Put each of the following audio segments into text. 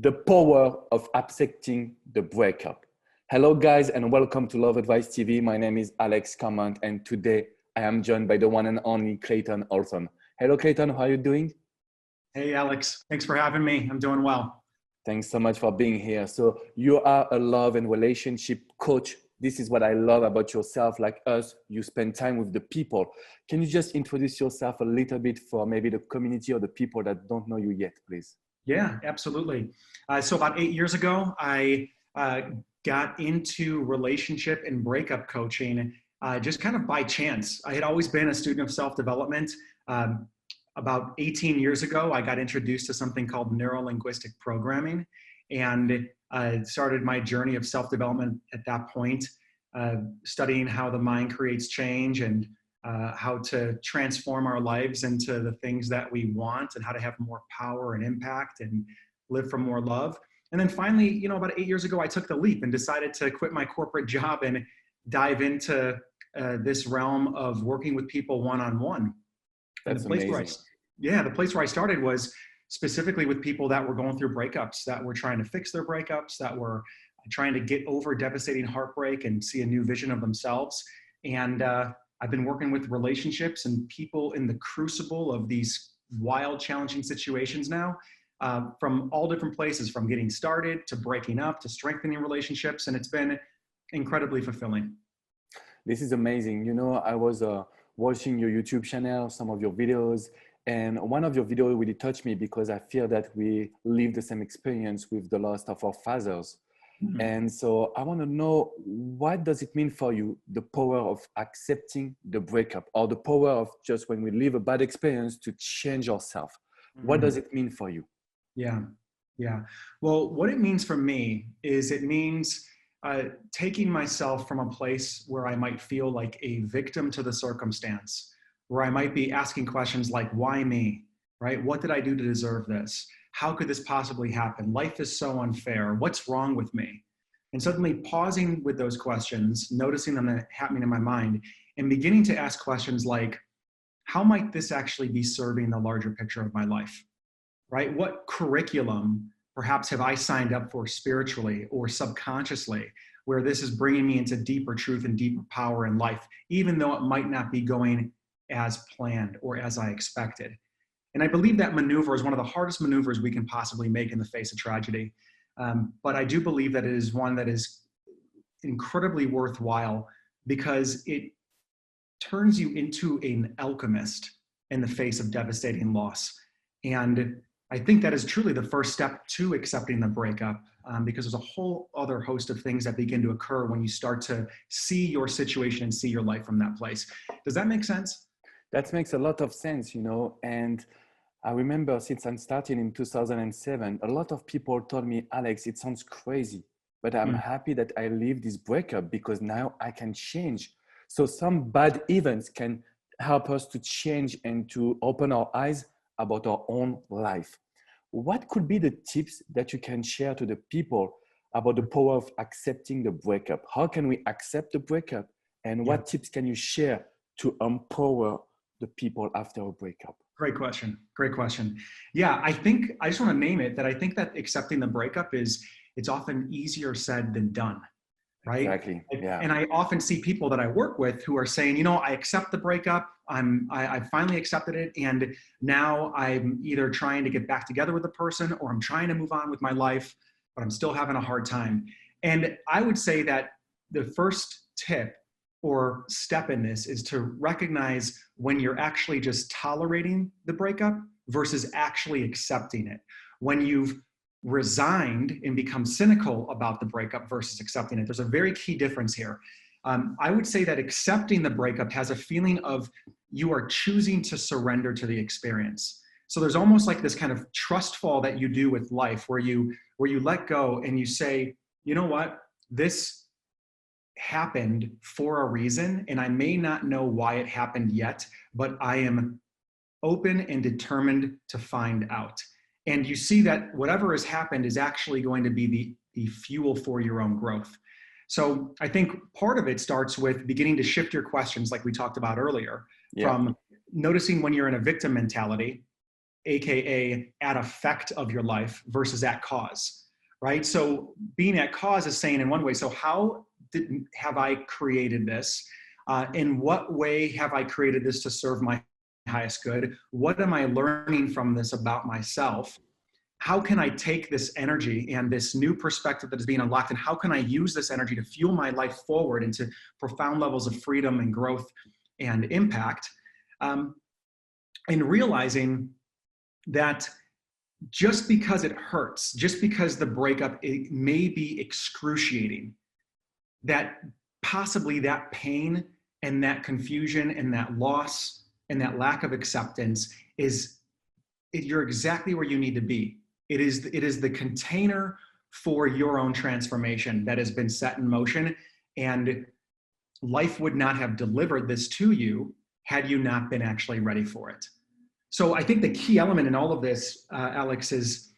The power of accepting the breakup. Hello, guys, and welcome to Love Advice TV. My name is Alex Cormont, and today I am joined by the one and only Clayton Olsen. Hello, Clayton. How are you doing? Hey, Alex. Thanks for having me. I'm doing well. Thanks so much for being here. So you are a love and relationship coach. This is what I love about yourself. Like us, you spend time with the people. Can you just introduce yourself a little bit for maybe the community or the people that don't know you yet, please? Yeah, absolutely. So about 8 years ago, I got into relationship and breakup coaching just kind of by chance. I had always been a student of self-development. About 18 years ago, I got introduced to something called neuro-linguistic programming and started my journey of self-development at that point, studying how the mind creates change and how to transform our lives into the things that we want and how to have more power and impact and live from more love. And then finally, about 8 years ago, I took the leap and decided to quit my corporate job and dive into this realm of working with people one-on-one. And That's amazing. the place where I started was specifically with people that were going through breakups, that were trying to fix their breakups, that were trying to get over devastating heartbreak and see a new vision of themselves. And I've been working with relationships and people in the crucible of these wild, challenging situations now, from all different places, from getting started to breaking up to strengthening relationships. And it's been incredibly fulfilling. This is amazing. I was watching your YouTube channel, some of your videos, and one of your videos really touched me because I feel that we live the same experience with the loss of our fathers. Mhm. And so I want to know, what does it mean for you, the power of accepting the breakup, or the power of just when we live a bad experience to change ourselves? What does it mean for you? Yeah, yeah. Well, what it means for me is it means taking myself from a place where I might feel like a victim to the circumstance, where I might be asking questions like, why me, right? What did I do to deserve this? How could this possibly happen? Life is so unfair. What's wrong with me? And suddenly pausing with those questions, noticing them happening in my mind, and beginning to ask questions like, how might this actually be serving the larger picture of my life? Right? What curriculum perhaps have I signed up for spiritually or subconsciously where this is bringing me into deeper truth and deeper power in life, even though it might not be going as planned or as I expected? And I believe that maneuver is one of the hardest maneuvers we can possibly make in the face of tragedy. But I do believe that it is one that is incredibly worthwhile because it turns you into an alchemist in the face of devastating loss. And I think that is truly the first step to accepting the breakup, because there's a whole other host of things that begin to occur when you start to see your situation and see your life from that place. Does that make sense? That makes a lot of sense, and I remember since I'm starting in 2007, a lot of people told me, Alex, it sounds crazy, but I'm happy that I lived this breakup because now I can change. So some bad events can help us to change and to open our eyes about our own life. What could be the tips that you can share to the people about the power of accepting the breakup? How can we accept the breakup? And Yeah. what tips can you share to empower the people after a breakup? Great question. Great question. Yeah, I think I just want to name it that I think that accepting the breakup it's often easier said than done, right? Exactly. Yeah. And I often see people that I work with who are saying, I accept the breakup. I finally accepted it. And now I'm either trying to get back together with the person or I'm trying to move on with my life, but I'm still having a hard time. And I would say that the first tip or step in this is to recognize when you're actually just tolerating the breakup versus actually accepting it. When you've resigned and become cynical about the breakup versus accepting it, there's a very key difference here. I would say that accepting the breakup has a feeling of you are choosing to surrender to the experience. So there's almost like this kind of trust fall that you do with life where you let go and you say, you know what, this happened for a reason, and I may not know why it happened yet, but I am open and determined to find out. And you see that whatever has happened is actually going to be the fuel for your own growth. So I think part of it starts with beginning to shift your questions, like we talked about earlier, Yeah. from noticing when you're in a victim mentality AKA at effect of your life versus at cause, right? So being at cause is saying in one way, so how have I created this? In what way have I created this to serve my highest good? What am I learning from this about myself? How can I take this energy and this new perspective that is being unlocked, and how can I use this energy to fuel my life forward into profound levels of freedom and growth and impact? And realizing that just because it hurts, just because the breakup, it may be excruciating, that possibly that pain and that confusion and that loss and that lack of acceptance you're exactly where you need to be. It is the container for your own transformation that has been set in motion, and life would not have delivered this to you had you not been actually ready for it. So I think the key element in all of this, Alex, is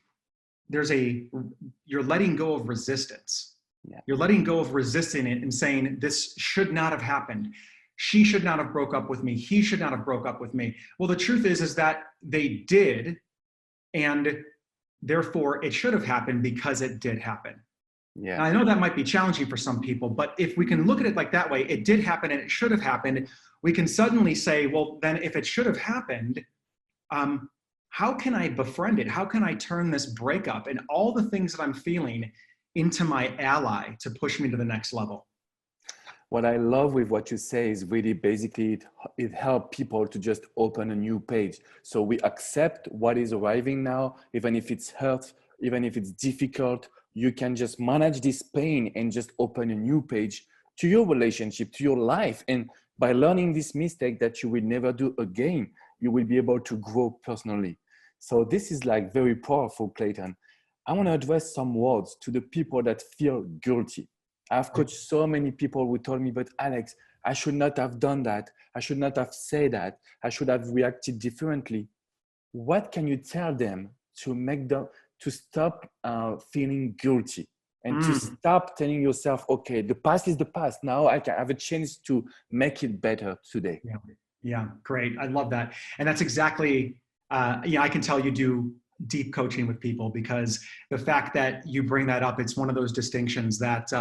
you're letting go of resistance. Yeah. You're letting go of resisting it and saying, this should not have happened. She should not have broke up with me. He should not have broke up with me. Well, the truth is that they did, and therefore it should have happened because it did happen. Yeah. Now, I know that might be challenging for some people, but if we can look at it like that way, it did happen and it should have happened, we can suddenly say, well, then if it should have happened, how can I befriend it? How can I turn this breakup and all the things that I'm feeling into my ally to push me to the next level? What I love with what you say is really basically it helps people to just open a new page. So we accept what is arriving now, even if it's hurt, even if it's difficult, you can just manage this pain and just open a new page to your relationship, to your life. And by learning this mistake that you will never do again, you will be able to grow personally. So this is like very powerful, Clayton. I want to address some words to the people that feel guilty. I've coached so many people who told me, but Alex, I should not have done that. I should not have said that. I should have reacted differently. What can you tell them to make them, to stop feeling guilty and to stop telling yourself, okay, the past is the past. Now I can have a chance to make it better today. Yeah, great. I love that. And that's exactly, I can tell you do deep coaching with people, because the fact that you bring that up, it's one of those distinctions that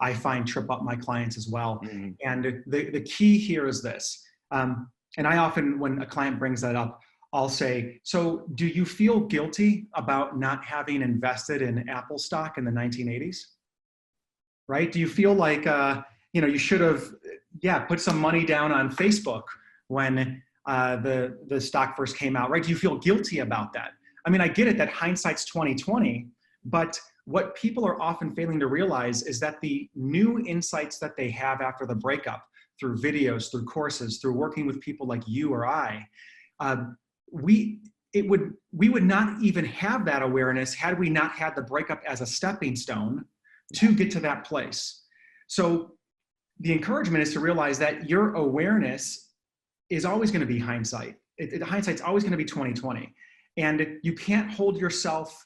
I find trip up my clients as well. Mm-hmm. And the key here is this. And I often, when a client brings that up, I'll say, so do you feel guilty about not having invested in Apple stock in the 1980s? Right? Do you feel like, you should have, put some money down on Facebook when the stock first came out, right? Do you feel guilty about that? I mean, I get it that hindsight's 20/20, but what people are often failing to realize is that the new insights that they have after the breakup, through videos, through courses, through working with people like you or I, we would not even have that awareness had we not had the breakup as a stepping stone to get to that place. So the encouragement is to realize that your awareness is always going to be hindsight. Hindsight's always going to be 20/20. And you can't hold yourself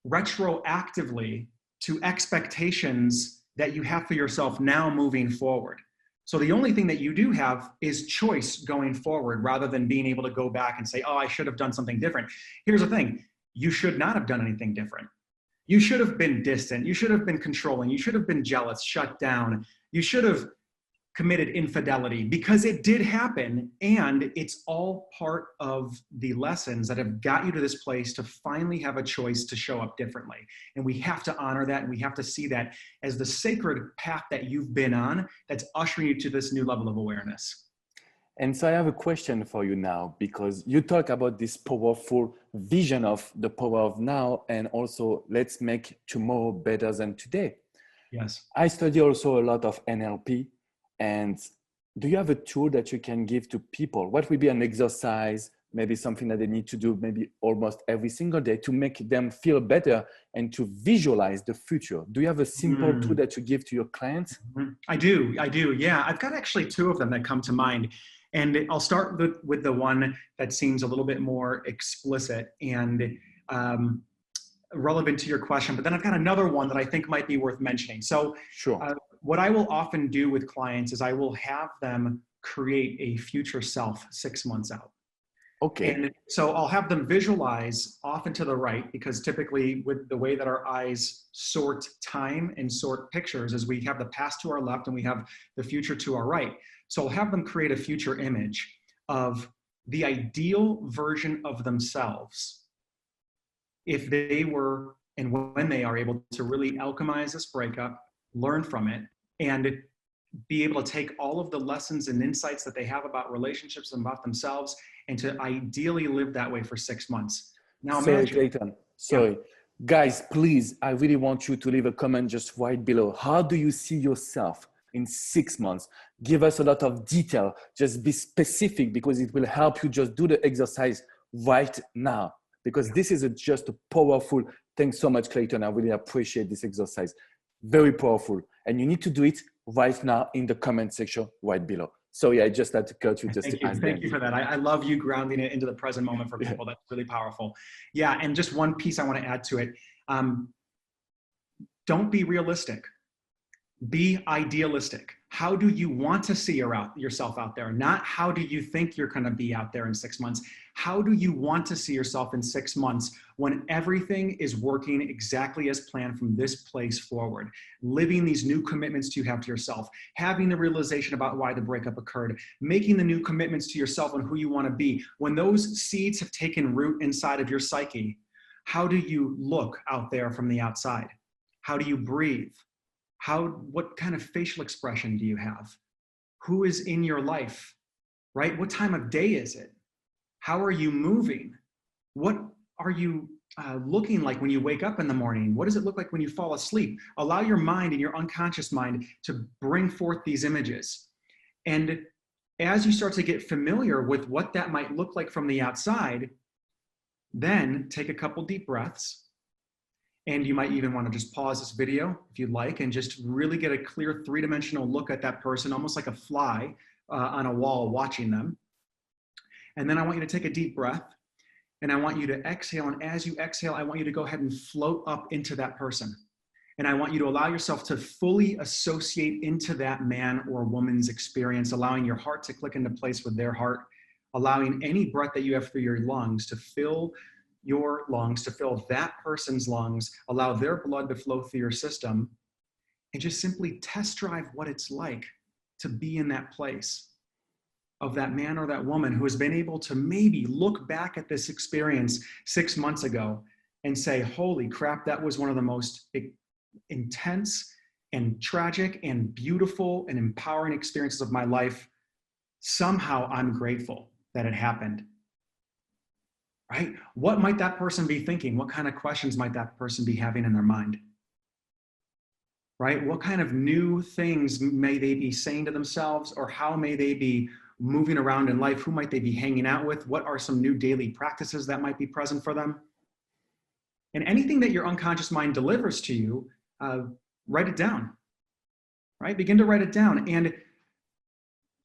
retroactively to expectations that you have for yourself now moving forward. So the only thing that you do have is choice going forward, rather than being able to go back and say, oh, I should have done something different. Here's the thing. You should not have done anything different. You should have been distant. You should have been controlling. You should have been jealous, shut down. You should have committed infidelity, because it did happen, and it's all part of the lessons that have got you to this place to finally have a choice to show up differently. And we have to honor that, and we have to see that as the sacred path that you've been on that's ushering you to this new level of awareness. And so I have a question for you now, because you talk about this powerful vision of the power of now, and also let's make tomorrow better than today. Yes. I study also a lot of NLP. And do you have a tool that you can give to people? What would be an exercise, maybe something that they need to do maybe almost every single day to make them feel better and to visualize the future? Do you have a simple tool that you give to your clients? I do. Yeah, I've got actually two of them that come to mind. And I'll start with the one that seems a little bit more explicit and relevant to your question, but then I've got another one that I think might be worth mentioning. So sure. What I will often do with clients is I will have them create a future self 6 months out. Okay. And so I'll have them visualize off and to the right, because typically with the way that our eyes sort time and sort pictures is we have the past to our left and we have the future to our right. So I'll have them create a future image of the ideal version of themselves if they were and when they are able to really alchemize this breakup, learn from it, and be able to take all of the lessons and insights that they have about relationships and about themselves and to ideally live that way for 6 months. Now Sorry, imagine, Clayton. yeah, Sorry. Guys, please, I really want you to leave a comment just right below. How do you see yourself in 6 months? Give us a lot of detail. Just be specific, because it will help you just do the exercise right now. Because this is just a powerful, thanks so much, Clayton. I really appreciate this exercise. Very powerful. And you need to do it right now in the comment section right below. So yeah, I just had to cut you just to ask Thank them. you for that. I love you grounding it into the present moment for people. That's really powerful. Yeah, and just one piece I want to add to it. Don't be realistic. Be idealistic. How do you want to see yourself out there? Not how do you think you're going to be out there in 6 months. How do you want to see yourself in 6 months when everything is working exactly as planned from this place forward? Living these new commitments you have to yourself, having the realization about why the breakup occurred, making the new commitments to yourself on who you want to be. When those seeds have taken root inside of your psyche, how do you look out there from the outside? How do you breathe? What kind of facial expression do you have? Who is in your life, right? What time of day is it? How are you moving? What are you looking like when you wake up in the morning? What does it look like when you fall asleep? Allow your mind and your unconscious mind to bring forth these images. And as you start to get familiar with what that might look like from the outside, then take a couple deep breaths. And you might even want to just pause this video if you'd like and just really get a clear three-dimensional look at that person, almost like a fly on a wall watching them. And then I want you to take a deep breath and I want you to exhale. And as you exhale, I want you to go ahead and float up into that person. And I want you to allow yourself to fully associate into that man or woman's experience, allowing your heart to click into place with their heart, allowing any breath that you have through your lungs to fill your lungs, to fill that person's lungs, allow their blood to flow through your system, and just simply test drive what it's like to be in that place of that man or that woman who has been able to maybe look back at this experience 6 months ago and say, holy crap, that was one of the most intense and tragic and beautiful and empowering experiences of my life. Somehow I'm grateful that it happened. Right? What might that person be thinking? What kind of questions might that person be having in their mind? Right? What kind of new things may they be saying to themselves, or how may they be moving around in life? Who might they be hanging out with? What are some new daily practices that might be present for them? And anything that your unconscious mind delivers to you, write it down. Right? Begin to write it down. And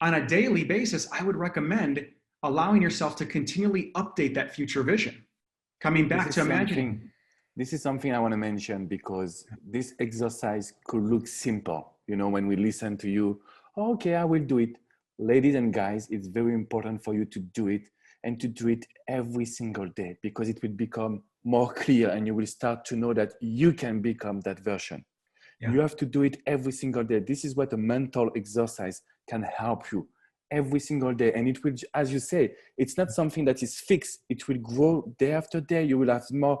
on a daily basis, I would recommend allowing yourself to continually update that future vision. Coming back to imagining. This is something I want to mention, because this exercise could look simple. You know, when we listen to you, oh, okay, I will do it. Ladies and guys, it's very important for you to do it, and to do it every single day, because it will become more clear and you will start to know that you can become that version. Yeah. You have to do it every single day. This is what a mental exercise can help you every single day. And it will, as you say, it's not something that is fixed. It will grow day after day. You will have more,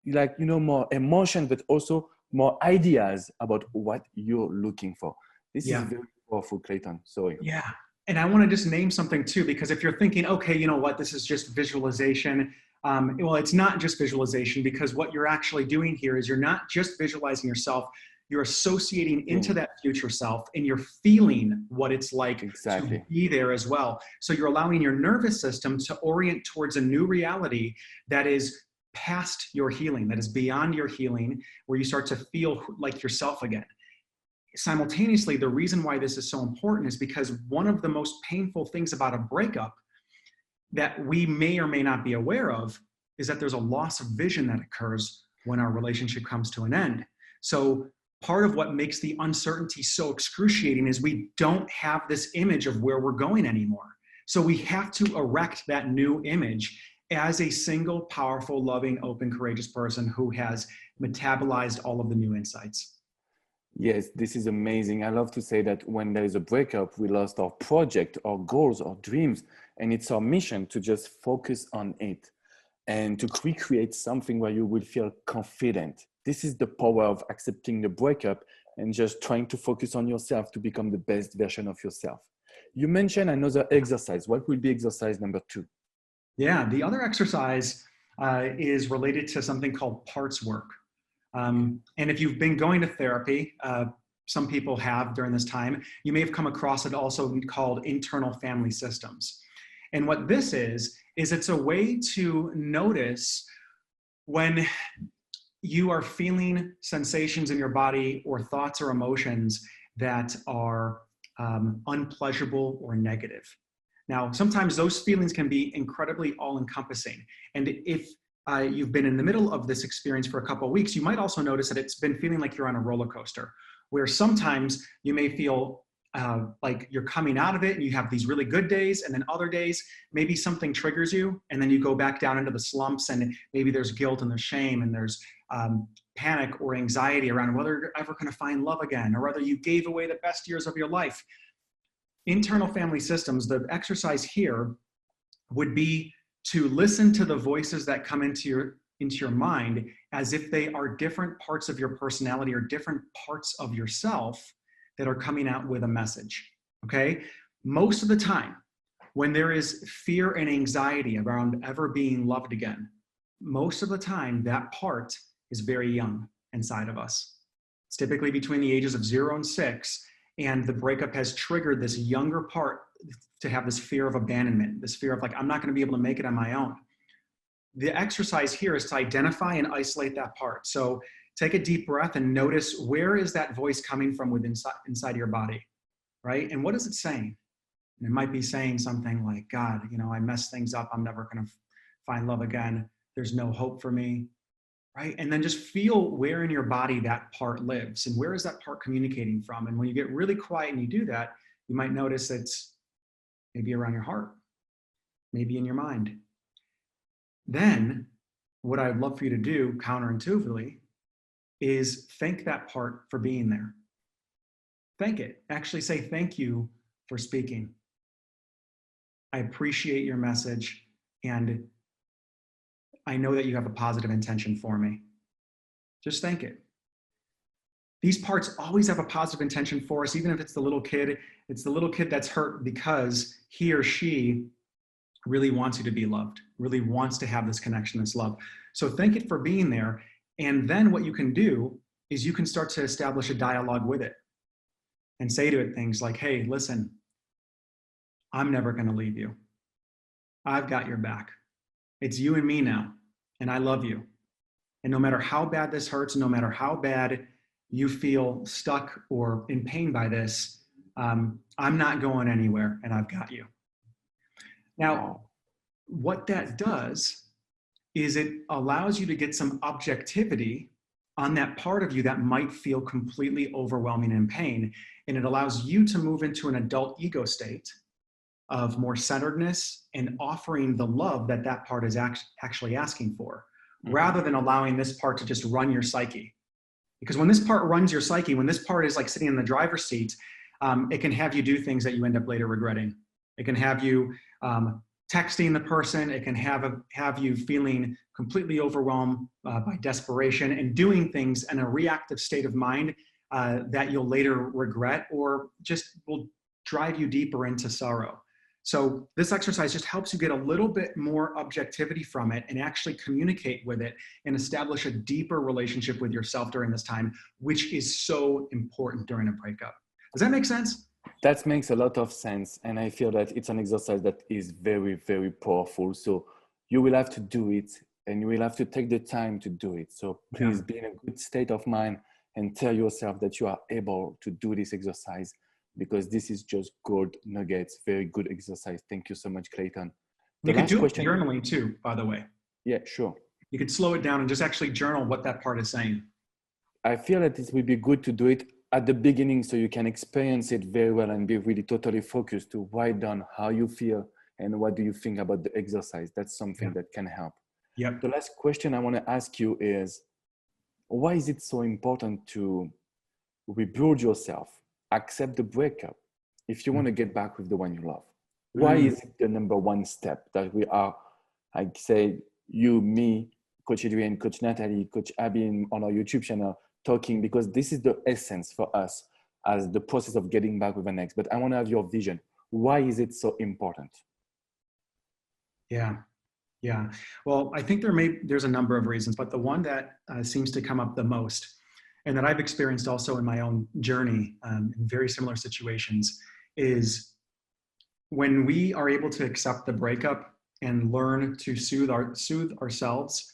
more emotion, but also more ideas about what you're looking for. This is very powerful, Clayton. Sorry. Yeah. And I want to just name something too, because if you're thinking, okay, you know what, this is just visualization. Well, it's not just visualization, because what you're actually doing here is you're not just visualizing yourself, you're associating into that future self, and you're feeling what it's like to be there as well. So you're allowing your nervous system to orient towards a new reality that is past your healing, that is beyond your healing, where you start to feel like yourself again. Simultaneously, the reason why this is so important is because one of the most painful things about a breakup that we may or may not be aware of is that there's a loss of vision that occurs when our relationship comes to an end. So part of what makes the uncertainty so excruciating is we don't have this image of where we're going anymore. So we have to erect that new image as a single, powerful, loving, open, courageous person who has metabolized all of the new insights. Yes, this is amazing. I love to say that when there is a breakup, we lost our project, our goals, our dreams, and it's our mission to just focus on it and to recreate something where you will feel confident. This is the power of accepting the breakup and just trying to focus on yourself to become the best version of yourself. You mentioned another exercise. What will be exercise number 2? Yeah, the other exercise is related to something called parts work. And if you've been going to therapy, some people have during this time, you may have come across it also called internal family systems. And what this is it's a way to notice when you are feeling sensations in your body or thoughts or emotions that are unpleasurable or negative. Now, sometimes those feelings can be incredibly all-encompassing. And if you've been in the middle of this experience for a couple of weeks, you might also notice that it's been feeling like you're on a roller coaster, where sometimes you may feel like you're coming out of it and you have these really good days, and then other days, maybe something triggers you and then you go back down into the slumps, and maybe there's guilt and there's shame and there's panic or anxiety around whether you're ever going to find love again, or whether you gave away the best years of your life. Internal family systems, the exercise here would be to listen to the voices that come into your mind as if they are different parts of your personality or different parts of yourself that are coming out with a message, okay? Most of the time, when there is fear and anxiety around ever being loved again, most of the time that part is very young inside of us. It's typically between the ages of 0 and 6, and the breakup has triggered this younger part to have this fear of abandonment, this fear of like, I'm not going to be able to make it on my own. The exercise here is to identify and isolate that part. So take a deep breath and notice, where is that voice coming from within inside your body, right? And what is it saying? And it might be saying something like, God, you know, I messed things up. I'm never going to find love again. There's no hope for me, right? And then just feel where in your body that part lives and where is that part communicating from. And when you get really quiet and you do that, you might notice it's maybe around your heart, maybe in your mind. Then what I'd love for you to do counterintuitively is thank that part for being there. Thank it. Actually say thank you for speaking. I appreciate your message, and I know that you have a positive intention for me. Just thank it. These parts always have a positive intention for us, even if it's the little kid. It's the little kid that's hurt because he or she really wants you to be loved, really wants to have this connection, this love. So thank it for being there. And then what you can do is you can start to establish a dialogue with it and say to it things like, hey, listen, I'm never going to leave you. I've got your back. It's you and me now, and I love you. And no matter how bad this hurts, no matter how bad you feel stuck or in pain by this, I'm not going anywhere, and I've got you. Now, what that does is it allows you to get some objectivity on that part of you that might feel completely overwhelming and in pain. And it allows you to move into an adult ego state of more centeredness and offering the love that that part is actually asking for, rather than allowing this part to just run your psyche. Because when this part runs your psyche, when this part is like sitting in the driver's seat, it can have you do things that you end up later regretting. It can have you texting the person. It can have you feeling completely overwhelmed by desperation and doing things in a reactive state of mind that you'll later regret, or just will drive you deeper into sorrow. So this exercise just helps you get a little bit more objectivity from it and actually communicate with it and establish a deeper relationship with yourself during this time, which is so important during a breakup. Does that make sense? That makes a lot of sense. And I feel that it's an exercise that is very, very powerful. So you will have to do it, and you will have to take the time to do it. So please be in a good state of mind and tell yourself that you are able to do this exercise, because this is just gold nuggets. Very good exercise. Thank you so much, Clayton. You could do journaling too, by the way. Yeah, sure. You could slow it down and just actually journal what that part is saying. I feel that it would be good to do it at the beginning so you can experience it very well and be really totally focused to write down how you feel And what do you think about the exercise? That's something Yeah. that can help. Yep. The last question I want to ask you is, why is it so important to rebuild yourself, accept the breakup, if you want to get back with the one you love? Why is it the number one step that we are, I say, you, me, Coach Adrian, Coach Natalie, Coach Abby on our YouTube channel talking, because this is the essence for us as the process of getting back with an ex. But I want to have your vision. Why is it so important? Yeah. Yeah. Well, I think there's a number of reasons, but the one that seems to come up the most, and that I've experienced also in my own journey in very similar situations, is when we are able to accept the breakup and learn to soothe ourselves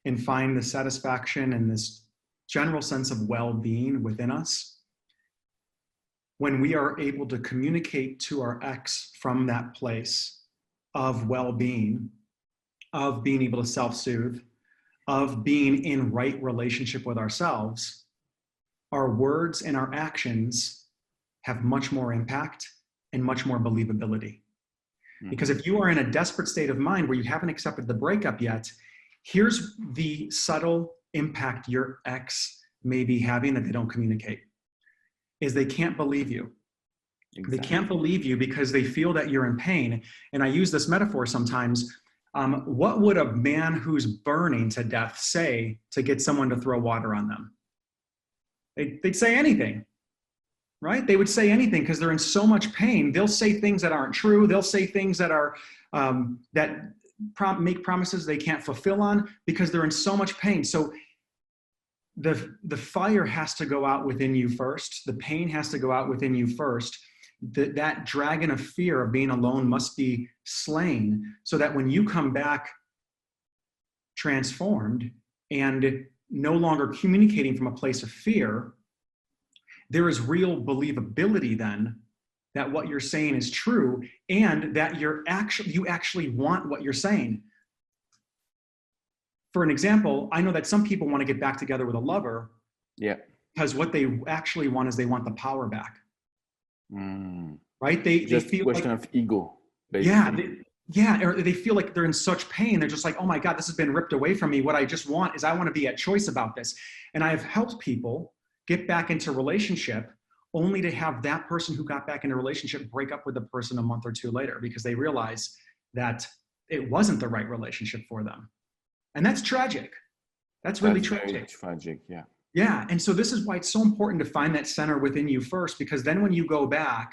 and find the satisfaction and this general sense of well-being within us. When we are able to communicate to our ex from that place of well-being, of being able to self-soothe, of being in right relationship with ourselves, our words and our actions have much more impact and much more believability. Because if you are in a desperate state of mind where you haven't accepted the breakup yet, here's the subtle impact your ex may be having that they don't communicate, is they can't believe you. Exactly. They can't believe you because they feel that you're in pain. And I use this metaphor sometimes. What would a man who's burning to death say to get someone to throw water on them? They'd say anything, right? They would say anything because they're in so much pain. They'll say things that aren't true. They'll say things that are make promises they can't fulfill on because they're in so much pain. So the fire has to go out within you first. The pain has to go out within you first. That dragon of fear of being alone must be slain so that when you come back transformed and no longer communicating from a place of fear, there is real believability then that what you're saying is true and that you actually want what you're saying. For an example, I know that some people want to get back together with a lover, because what they actually want is they want the power back. Right? They feel a question of ego. Basically. Or they feel like they're in such pain. They're just like, oh my God, this has been ripped away from me. What I just want is I want to be at choice about this. And I have helped people get back into relationship only to have that person who got back into a relationship break up with the person a month or two later because they realize that it wasn't the right relationship for them. And that's tragic. That's really tragic. Very tragic, yeah. Yeah, and so this is why it's so important to find that center within you first, because then when you go back,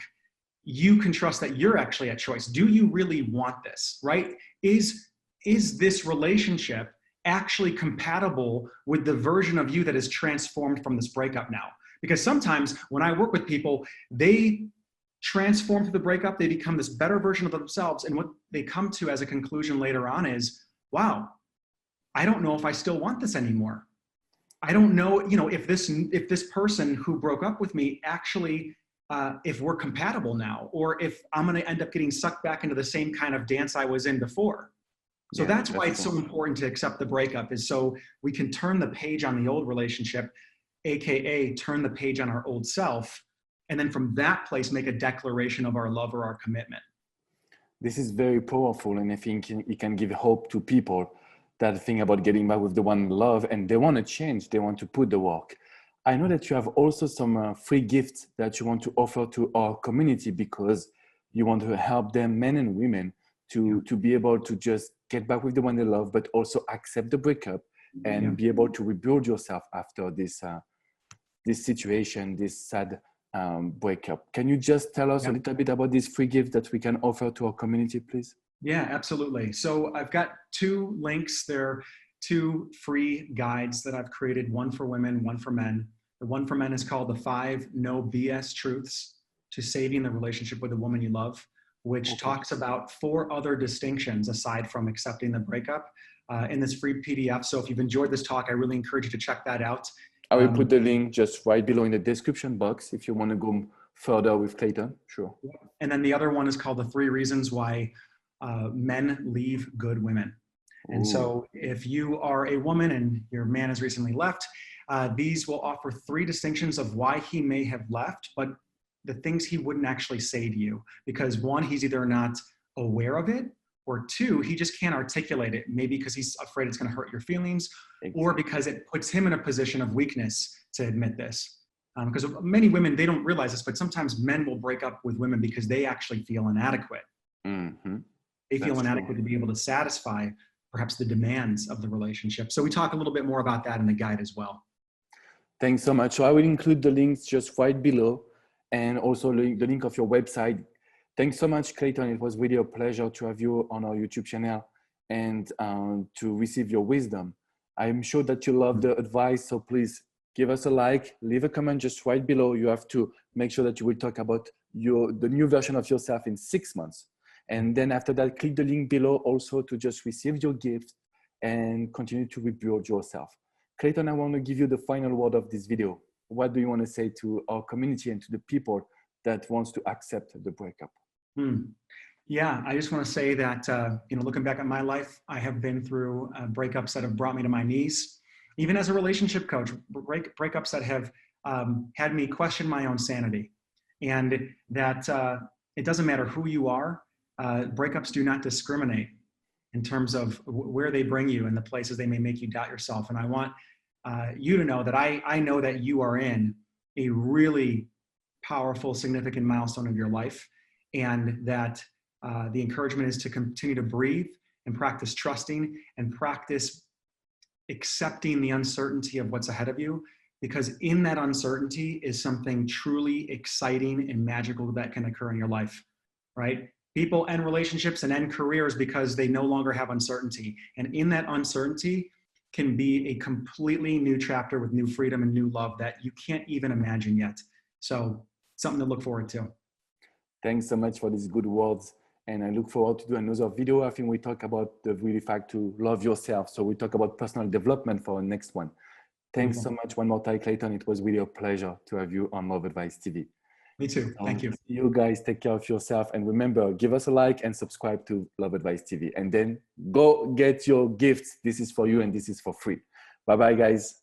you can trust that you're actually at choice. Do you really want this, right? Is this relationship actually compatible with the version of you that is transformed from this breakup now? Because sometimes when I work with people, they transform through the breakup, they become this better version of themselves, and what they come to as a conclusion later on is, wow, I don't know if I still want this anymore. I don't know, if this person who broke up with me actually, if we're compatible now, or if I'm going to end up getting sucked back into the same kind of dance I was in before. So that's why it's so important to accept the breakup, is so we can turn the page on the old relationship, AKA turn the page on our old self. And then from that place, make a declaration of our love or our commitment. This is very powerful. And I think it can give hope to people that think about getting back with the one love and they want to change, they want to put the work. I know that you have also some free gifts that you want to offer to our community because you want to help them, men and women, to be able to just get back with the one they love, but also accept the breakup and be able to rebuild yourself after this situation, this sad breakup. Can you just tell us a little bit about this free gift that we can offer to our community, please? Yeah, absolutely. So I've got 2 links. They're 2 free guides that I've created, one for women, one for men. The one for men is called the 5 No BS Truths to Saving the Relationship with the Woman You Love, which talks about 4 other distinctions aside from accepting the breakup in this free PDF. So if you've enjoyed this talk, I really encourage you to check that out. I will put the link just right below in the description box if you want to go further with Clayton. Sure. And then the other one is called the 3 Reasons Why Men Leave Good Women. And so if you are a woman and your man has recently left, these will offer 3 distinctions of why he may have left, but the things he wouldn't actually say to you. Because 1, he's either not aware of it, or two, he just can't articulate it, maybe because he's afraid it's going to hurt your feelings, or because it puts him in a position of weakness to admit this. Because many women, they don't realize this, but sometimes men will break up with women because they actually feel inadequate. They feel inadequate to be able to satisfy perhaps the demands of the relationship. So we talk a little bit more about that in the guide as well. Thanks so much. So I will include the links just right below, and also the link of your website. Thanks so much, Clayton. It was really a pleasure to have you on our YouTube channel and to receive your wisdom. I'm sure that you love the advice, so please give us a like, leave a comment just right below. You have to make sure that you will talk about the new version of yourself in 6 months. And then after that, click the link below also to just receive your gift and continue to rebuild yourself. Clayton, I want to give you the final word of this video. What do you want to say to our community and to the people that wants to accept the breakup? Yeah, I just want to say that, looking back at my life, I have been through breakups that have brought me to my knees. Even as a relationship coach, breakups that have had me question my own sanity. And that it doesn't matter who you are, breakups do not discriminate in terms of where they bring you and the places they may make you doubt yourself. And I want you to know that I know that you are in a really powerful, significant milestone of your life, and that the encouragement is to continue to breathe and practice trusting and practice accepting the uncertainty of what's ahead of you, because in that uncertainty is something truly exciting and magical that can occur in your life, right? People end relationships and end careers because they no longer have uncertainty. And in that uncertainty can be a completely new chapter with new freedom and new love that you can't even imagine yet. So something to look forward to. Thanks so much for these good words. And I look forward to do another video. I think we talk about the really fact to love yourself. So we talk about personal development for our next one. Thanks so much one more time, Clayton. It was really a pleasure to have you on Love Advice TV. Me too. Thank you. You guys take care of yourself. And remember, give us a like and subscribe to Love Advice TV. And then go get your gifts. This is for you and this is for free. Bye-bye, guys.